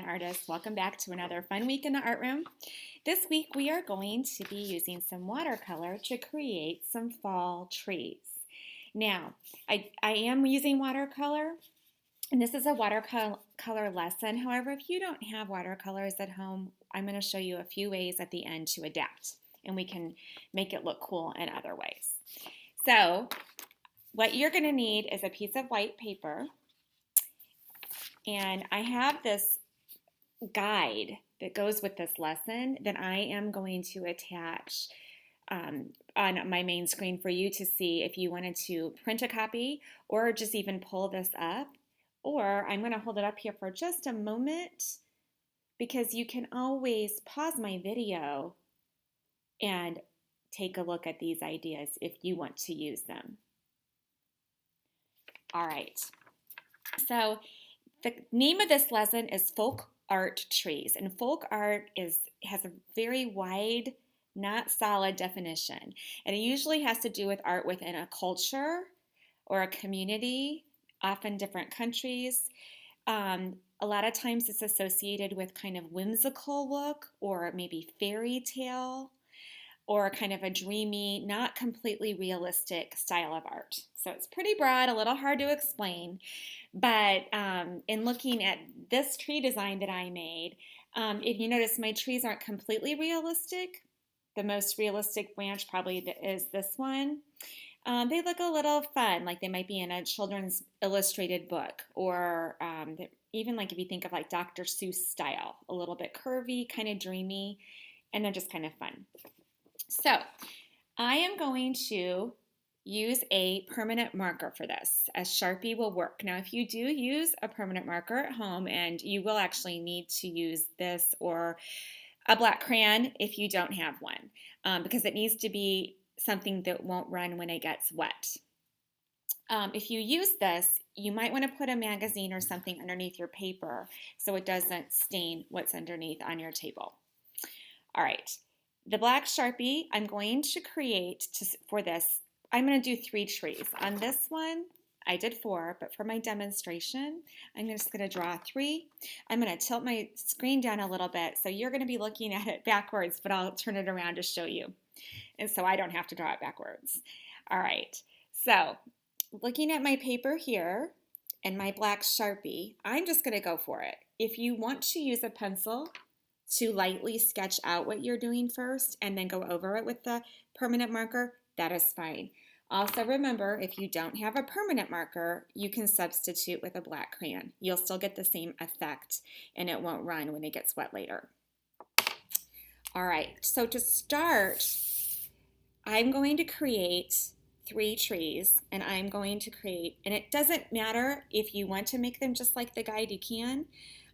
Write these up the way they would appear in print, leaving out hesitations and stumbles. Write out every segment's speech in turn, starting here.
fun artists. Welcome back to another fun week in the art room. This week we are going to be using some watercolor to create some fall trees. Now, I am using watercolor, and this is a watercolor lesson. However, if you don't have watercolors at home, I'm going to show you a few ways at the end to adapt, and we can make it look cool in other ways. So, what you're going to need is a piece of white paper. And I have this guide that goes with this lesson that I am going to attach on my main screen for you to see if you wanted to print a copy or just even pull this up. Or I'm going to hold it up here for just a moment because you can always pause my video and take a look at these ideas if you want to use them. All right. So the name of this lesson is Folk Art Trees, and folk art has a very wide, not solid definition, and it usually has to do with art within a culture or a community, often different countries. A lot of times it's associated with kind of whimsical look or maybe fairy tale or kind of a dreamy, not completely realistic style of art. So it's pretty broad, a little hard to explain, but in looking at this tree design that I made, if you notice my trees aren't completely realistic. The most realistic branch probably is this one. They look a little fun, like they might be in a children's illustrated book, or even like if you think of like Dr. Seuss style, a little bit curvy, kind of dreamy, and they're just kind of fun. So I am going to use a permanent marker for this. A Sharpie will work. Now, if you do use a permanent marker at home, and you will actually need to use this or a black crayon if you don't have one, because it needs to be something that won't run when it gets wet. If you use this, you might want to put a magazine or something underneath your paper so it doesn't stain what's underneath on your table. All right. The black Sharpie I'm going to create for this, I'm going to do 3 trees. On this one, I did 4, but for my demonstration, I'm just going to draw 3. I'm going to tilt my screen down a little bit, so you're going to be looking at it backwards, but I'll turn it around to show you, and so I don't have to draw it backwards. All right, so looking at my paper here and my black Sharpie, I'm just going to go for it. If you want to use a pencil to lightly sketch out what you're doing first and then go over it with the permanent marker, that is fine. Also remember, if you don't have a permanent marker, you can substitute with a black crayon. You'll still get the same effect and it won't run when it gets wet later. All right, so to start, I'm going to create 3 trees, and I'm going to create, and it doesn't matter if you want to make them just like the guide, you can.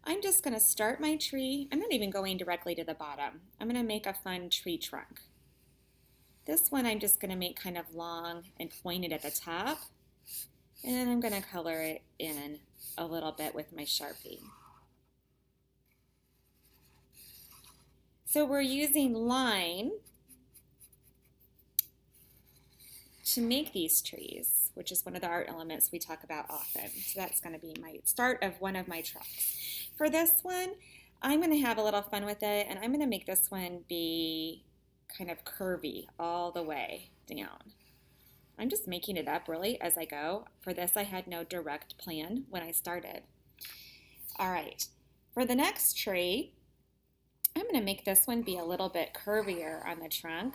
I'm just going to start my tree. I'm not even going directly to the bottom. I'm going to make a fun tree trunk. This one I'm just going to make kind of long and pointed at the top. And then I'm going to color it in a little bit with my Sharpie. So we're using line to make these trees, which is one of the art elements we talk about often. So that's going to be my start of one of my trunks. For this one, I'm going to have a little fun with it, and I'm going to make this one be kind of curvy all the way down. I'm just making it up really as I go. For this, I had no direct plan when I started. All right, for the next tree, I'm going to make this one be a little bit curvier on the trunk.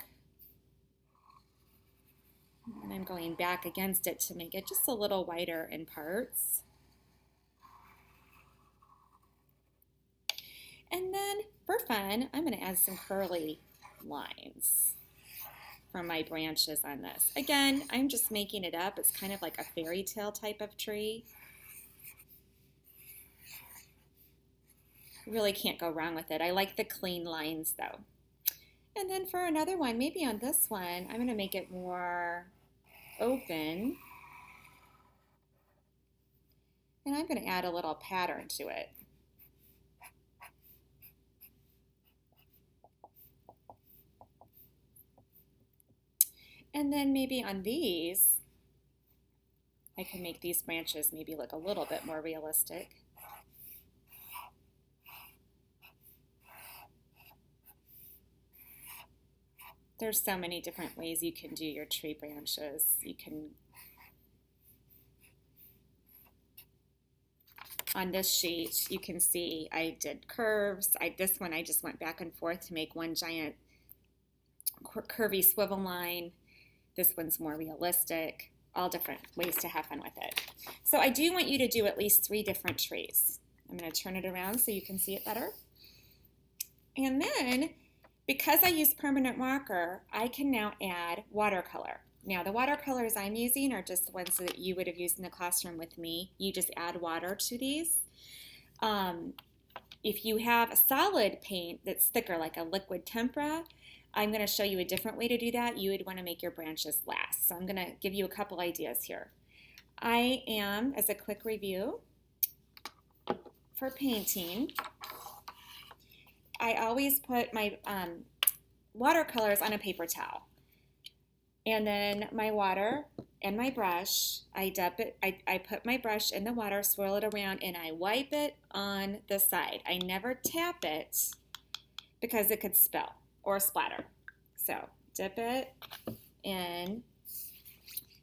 And I'm going back against it to make it just a little wider in parts. And then for fun, I'm going to add some curly lines from my branches on this. Again, I'm just making it up. It's kind of like a fairy tale type of tree. You really can't go wrong with it. I like the clean lines though. And then for another one, maybe on this one, I'm going to make it more open. And I'm going to add a little pattern to it. And then maybe on these, I can make these branches maybe look a little bit more realistic. There's so many different ways you can do your tree branches. You can, on this sheet, you can see I did curves. This one I just went back and forth to make one giant curvy swivel line. This one's more realistic. All different ways to have fun with it. So I do want you to do at least 3 different trees. I'm going to turn it around so you can see it better. And then, because I use permanent marker, I can now add watercolor. Now, the watercolors I'm using are just the ones that you would have used in the classroom with me. You just add water to these. If you have a solid paint that's thicker, like a liquid tempera, I'm going to show you a different way to do that. You would want to make your branches last. So I'm going to give you a couple ideas here. I am, as a quick review, for painting, I always put my watercolors on a paper towel. And then my water and my brush, I dip it, I put my brush in the water, swirl it around, and I wipe it on the side. I never tap it because it could spill or splatter. So dip it in,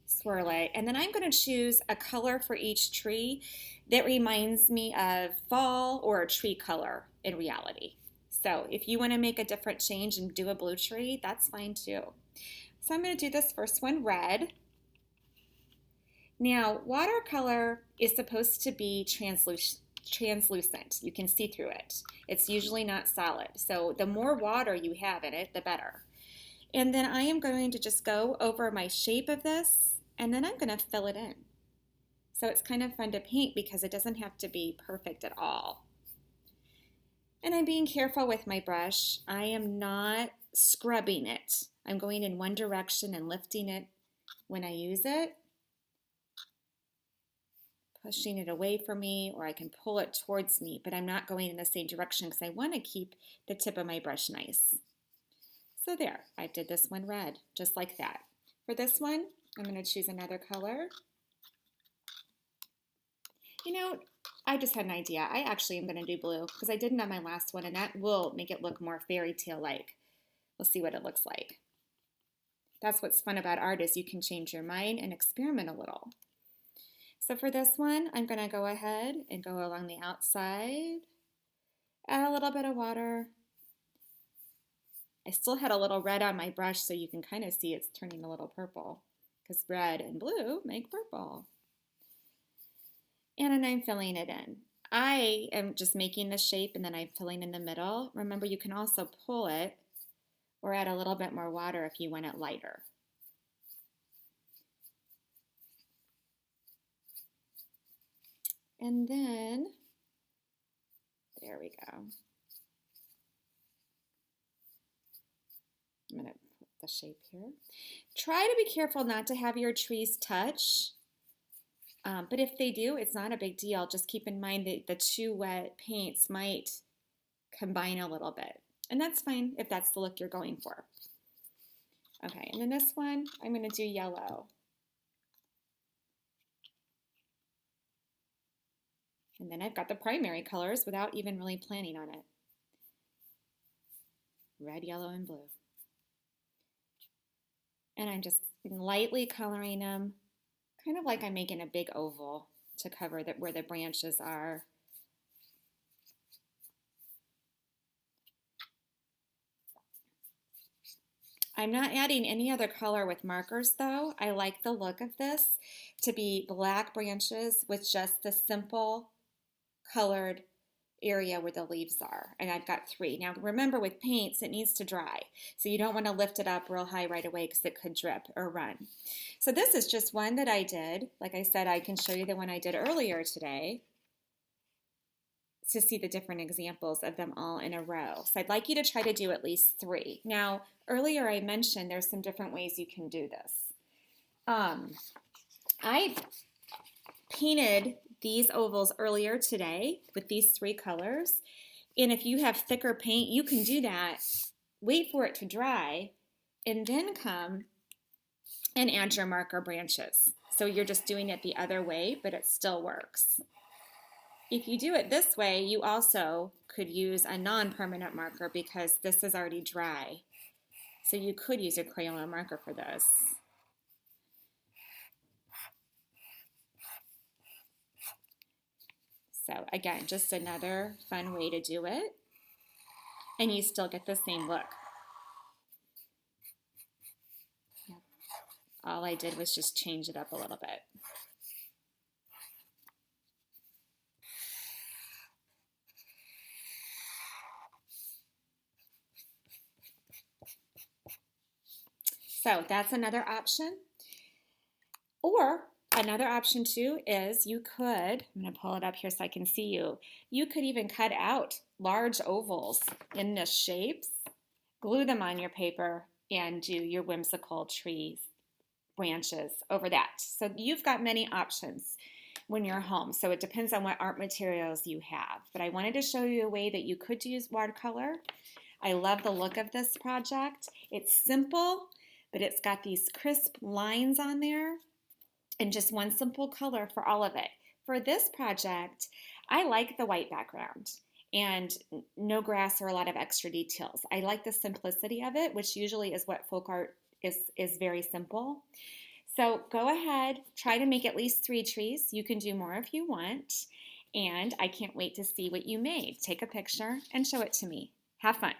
swirl it, and then I'm going to choose a color for each tree that reminds me of fall or a tree color in reality. So if you want to make a different change and do a blue tree, that's fine too. So I'm going to do this first one red. Now, watercolor is supposed to be translucent. You can see through it. It's usually not solid. So the more water you have in it, the better. And then I am going to just go over my shape of this, and then I'm going to fill it in. So it's kind of fun to paint because it doesn't have to be perfect at all. And I'm being careful with my brush. I am not scrubbing it. I'm going in one direction and lifting it when I use it, pushing it away from me, or I can pull it towards me, but I'm not going in the same direction because I want to keep the tip of my brush nice. So there, I did this one red, just like that. For this one, I'm going to choose another color. You know, I just had an idea. I actually am going to do blue because I didn't on my last one, and that will make it look more fairy tale-like. We'll see what it looks like. That's what's fun about art, is you can change your mind and experiment a little. So for this one, I'm going to go ahead and go along the outside, add a little bit of water. I still had a little red on my brush, so you can kind of see it's turning a little purple because red and blue make purple. And then I'm filling it in. I am just making the shape and then I'm filling in the middle. Remember, you can also pull it or add a little bit more water if you want it lighter. And then, there we go. I'm going to put the shape here. Try to be careful not to have your trees touch. But if they do, it's not a big deal. Just keep in mind that the 2 wet paints might combine a little bit. And that's fine if that's the look you're going for. Okay, and then this one, I'm going to do yellow. And then I've got the primary colors without even really planning on it. Red, yellow, and blue. And I'm just lightly coloring them, kind of like I'm making a big oval to cover where the branches are. I'm not adding any other color with markers though. I like the look of this to be black branches with just the simple colored area where the leaves are. And I've got 3. Now remember, with paints, it needs to dry. So you don't want to lift it up real high right away because it could drip or run. So this is just one that I did. Like I said, I can show you the one I did earlier today to see the different examples of them all in a row. So I'd like you to try to do at least 3. Now, earlier I mentioned there's some different ways you can do this. I painted these ovals earlier today with these 3 colors. And if you have thicker paint, you can do that, wait for it to dry, and then come and add your marker branches. So you're just doing it the other way, but it still works. If you do it this way, you also could use a non-permanent marker because this is already dry. So you could use a Crayola marker for this. So again, just another fun way to do it. And you still get the same look. Yep. All I did was just change it up a little bit. So that's another option. Or another option too is you could, I'm going to pull it up here so I can see you. You could even cut out large ovals in this shapes, glue them on your paper, and do your whimsical trees branches over that. So you've got many options when you're home. So it depends on what art materials you have. But I wanted to show you a way that you could use watercolor. I love the look of this project. It's simple, but it's got these crisp lines on there and just one simple color for all of it. For this project, I like the white background and no grass or a lot of extra details. I like the simplicity of it, which usually is what folk art is very simple. So go ahead, try to make at least 3 trees. You can do more if you want. And I can't wait to see what you made. Take a picture and show it to me. Have fun.